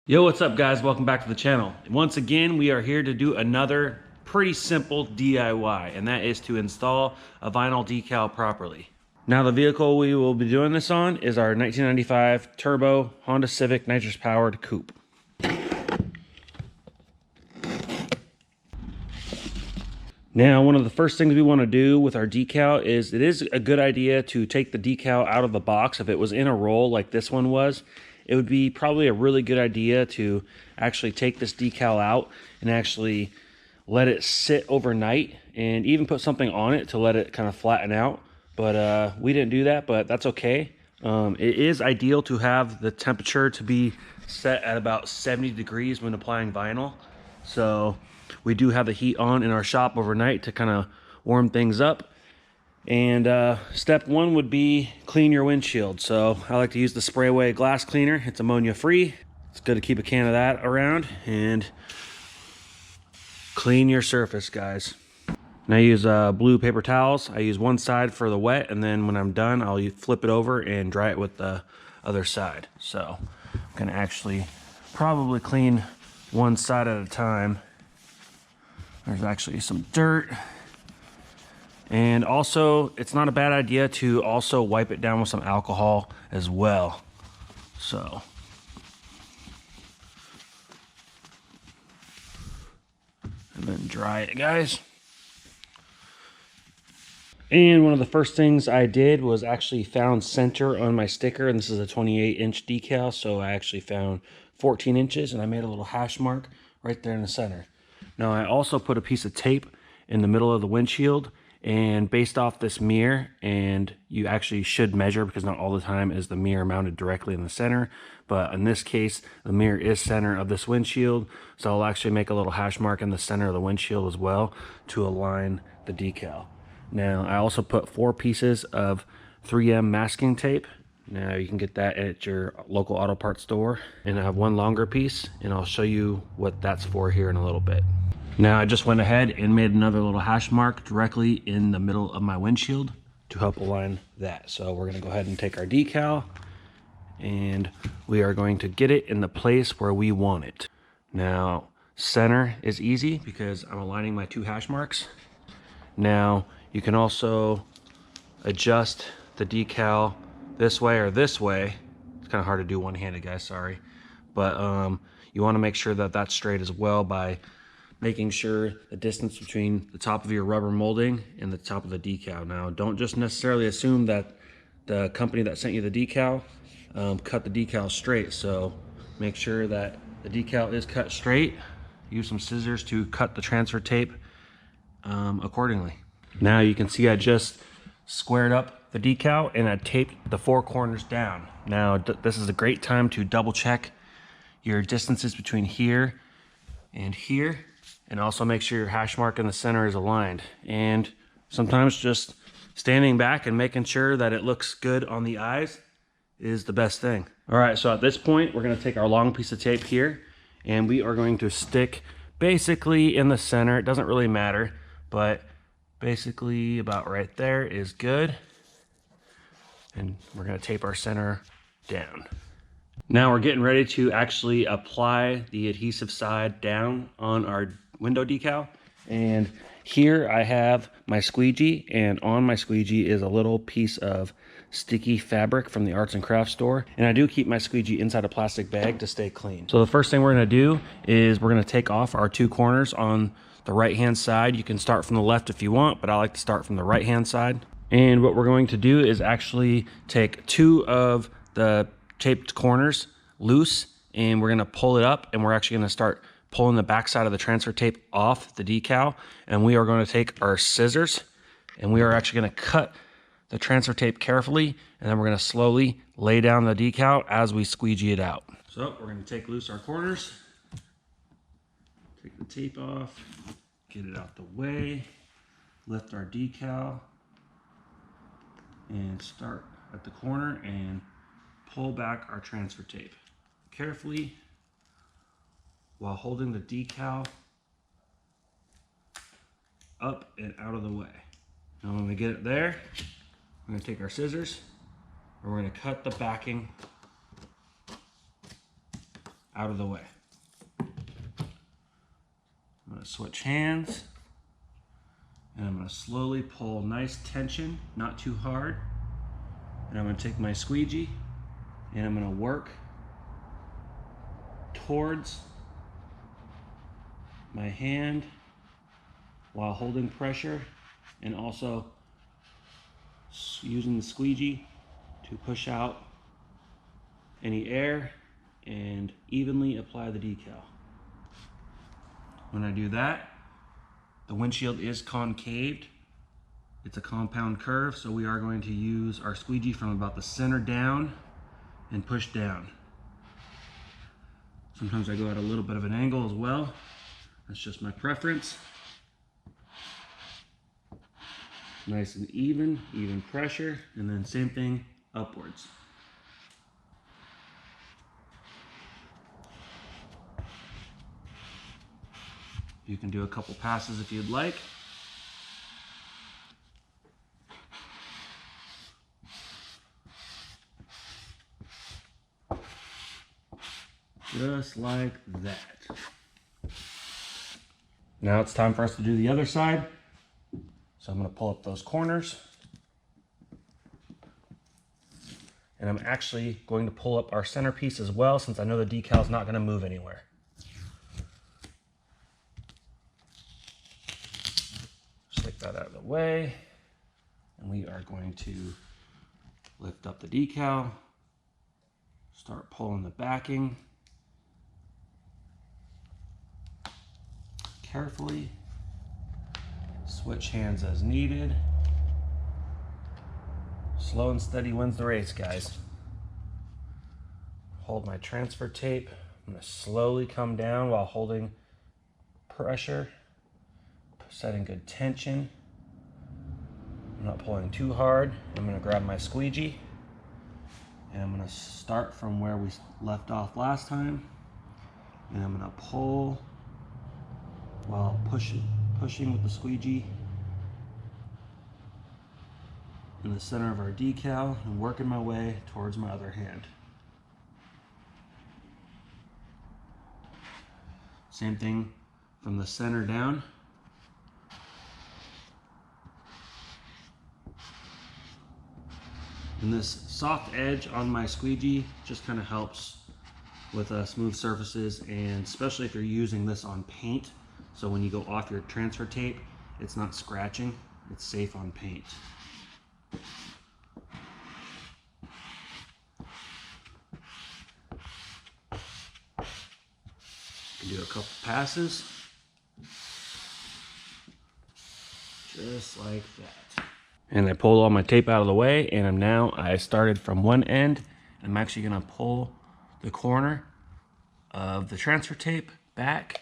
Yo, what's up guys? Welcome back to the channel. Once again, we are here to do another pretty simple DIY, and that is to install a vinyl decal properly. Now the vehicle we will be doing this on is our 1995 turbo Honda Civic nitrous powered coupe. Now, one of the first things we want to do with our decal is it is a good idea to take the decal out of the box. If it was in a roll like this one was, it would be probably a really good idea to actually take this decal out and actually let it sit overnight and even put something on it to let it kind of flatten out. But we didn't do that, but that's okay. It is ideal to have the temperature to be set at about 70 degrees when applying vinyl. So we do have the heat on in our shop overnight to kind of warm things up. And step one would be clean your windshield. So I like to use the spray away glass cleaner. It's ammonia free. It's good to keep a can of that around and clean your surface, guys. And I use blue paper towels. I use one side for the wet, and then when I'm done, I'll flip it over and dry it with the other side. So I'm gonna actually probably clean one side at a time. There's actually some dirt. And also, it's not a bad idea to also wipe it down with some alcohol as well. So, and then dry it, guys. And one of the first things I did was actually found center on my sticker, and this is a 28-inch decal, so I actually found 14 inches, and I made a little hash mark right there in the center. Now, I also put a piece of tape in the middle of the windshield, and based off this mirror, and you actually should measure because not all the time is the mirror mounted directly in the center, but in this case the mirror is center of this windshield, so I'll actually make a little hash mark in the center of the windshield as well to align the decal. Now I also put 4 pieces of 3M masking tape. Now you can get that at your local auto parts store, and I have one longer piece, and I'll show you what that's for here in a little bit. Now I just went ahead and made another little hash mark directly in the middle of my windshield to help align that. So we're gonna go ahead and take our decal and we are going to get it in the place where we want it. Now center is easy because I'm aligning my 2 hash marks. Now you can also adjust the decal this way or this way. It's kind of hard to do one-handed, guys, sorry. But you wanna make sure that that's straight as well by making sure the distance between the top of your rubber molding and the top of the decal. Now, don't just necessarily assume that the company that sent you the decal cut the decal straight. So make sure that the decal is cut straight. Use some scissors to cut the transfer tape accordingly. Now you can see I just squared up the decal and I taped the 4 corners down. Now, this is a great time to double check your distances between here and here, and also make sure your hash mark in the center is aligned. And sometimes just standing back and making sure that it looks good on the eyes is the best thing. All right, so at this point, we're gonna take our long piece of tape here, and we are going to stick basically in the center. It doesn't really matter, but basically about right there is good. And we're gonna tape our center down. Now we're getting ready to actually apply the adhesive side down on our window decal. And here I have my squeegee, and on my squeegee is a little piece of sticky fabric from the arts and crafts store. And I do keep my squeegee inside a plastic bag to stay clean. So the first thing we're gonna do is we're gonna take off our 2 corners on the right-hand side. You can start from the left if you want, but I like to start from the right-hand side. And what we're going to do is actually take 2 of the taped corners loose, and we're gonna pull it up, and we're actually gonna start pulling the back side of the transfer tape off the decal. And we are going to take our scissors, and we are actually gonna cut the transfer tape carefully, and then we're gonna slowly lay down the decal as we squeegee it out. So we're gonna take loose our corners, take the tape off, get it out the way, lift our decal, and start at the corner and pull back our transfer tape carefully while holding the decal up and out of the way. Now when we get it there, we're going to take our scissors and we're going to cut the backing out of the way. I'm going to switch hands, and I'm going to slowly pull nice tension, not too hard. And I'm going to take my squeegee, and I'm going to work towards my hand while holding pressure, and also using the squeegee to push out any air and evenly apply the decal. When I do that, the windshield is concaved. It's a compound curve, so we are going to use our squeegee from about the center down and push down. Sometimes I go at a little bit of an angle as well. That's just my preference. Nice and even pressure, and then same thing upwards. You can do a couple passes if you'd like. Just like that. Now it's time for us to do the other side. So I'm going to pull up those corners. And I'm actually going to pull up our centerpiece as well, since I know the decal is not going to move anywhere. Just like that out of the way. And we are going to lift up the decal, start pulling the backing carefully, switch hands as needed. Slow and steady wins the race, guys. Hold my transfer tape. I'm going to slowly come down while holding pressure, setting good tension. I'm not pulling too hard. I'm going to grab my squeegee, and I'm going to start from where we left off last time, and I'm going to pull while pushing with the squeegee in the center of our decal and working my way towards my other hand. Same thing from the center down. And this soft edge on my squeegee just kind of helps with smooth surfaces, and especially if you're using this on paint. So when you go off your transfer tape, it's not scratching, it's safe on paint. You can do a couple passes, just like that. And I pulled all my tape out of the way, and I started from one end. I'm actually gonna pull the corner of the transfer tape back,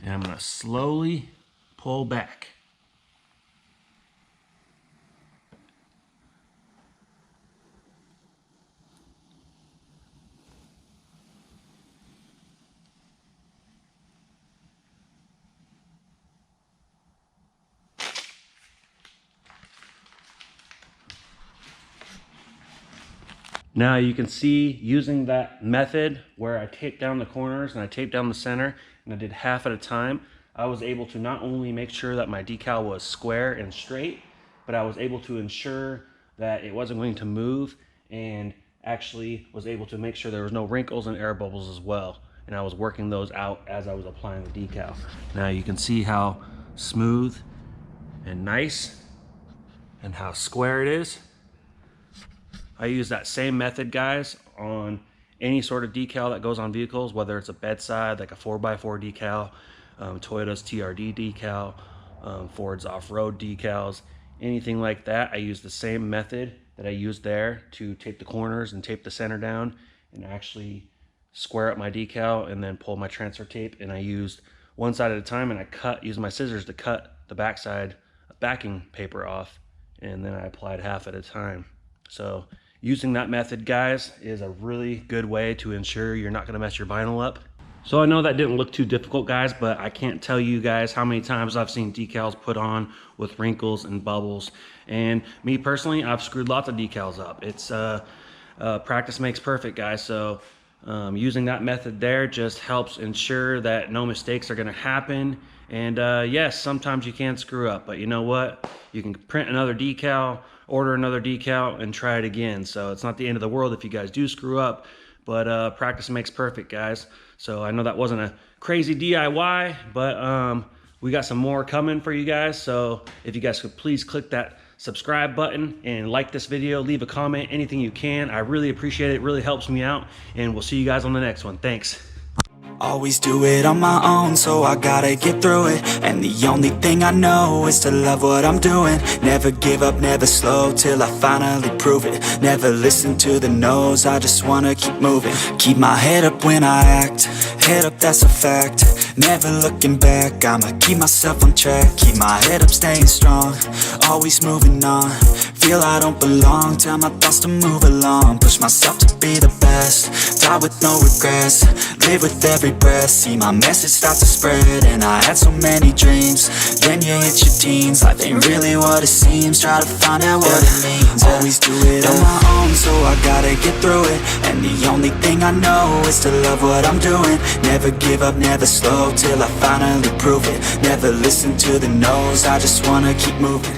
and I'm gonna slowly pull back. Now you can see, using that method where I taped down the corners and I taped down the center and I did half at a time, I was able to not only make sure that my decal was square and straight, but I was able to ensure that it wasn't going to move, and actually was able to make sure there was no wrinkles and air bubbles as well. And I was working those out as I was applying the decal. Now you can see how smooth and nice and how square it is. I use that same method, guys, on any sort of decal that goes on vehicles, whether it's a bedside, like a 4x4 decal, Toyota's TRD decal, Ford's off-road decals, anything like that. I use the same method that I used there to tape the corners and tape the center down, and actually square up my decal and then pull my transfer tape. And I used one side at a time, and I used my scissors to cut the backside backing paper off, and then I applied half at a time. So using that method, guys, is a really good way to ensure you're not gonna mess your vinyl up. So I know that didn't look too difficult, guys, but I can't tell you guys how many times I've seen decals put on with wrinkles and bubbles. And me personally, I've screwed lots of decals up. It's practice makes perfect, guys. So Using that method there just helps ensure that no mistakes are going to happen. And yes, sometimes you can screw up, but you know what? You can print another decal, order another decal, and try it again. So it's not the end of the world if you guys do screw up, but practice makes perfect, guys. So I know that wasn't a crazy DIY, but we got some more coming for you guys. So if you guys could please click that subscribe button and like this video, leave a comment, anything you can. I really appreciate it. It really helps me out, and we'll see you guys on the next one. Thanks. Always do it on my own, so I gotta get through it. And the only thing I know is to love what I'm doing. Never give up, never slow, till I finally prove it. Never listen to the no's, I just wanna keep moving. Keep my head up when I act, head up, that's a fact. Never looking back, I'ma keep myself on track. Keep my head up, staying strong, always moving on. Feel I don't belong, tell my thoughts to move along. Push myself to be the best, die with no regrets. Live with every breath, see my message start to spread. And I had so many dreams, then you hit your teens. Life ain't really what it seems, try to find out what it means. Always do it on my own, so I gotta get through it. And the only thing I know is to love what I'm doing. Never give up, never slow, till I finally prove it. Never listen to the no's, I just wanna keep moving.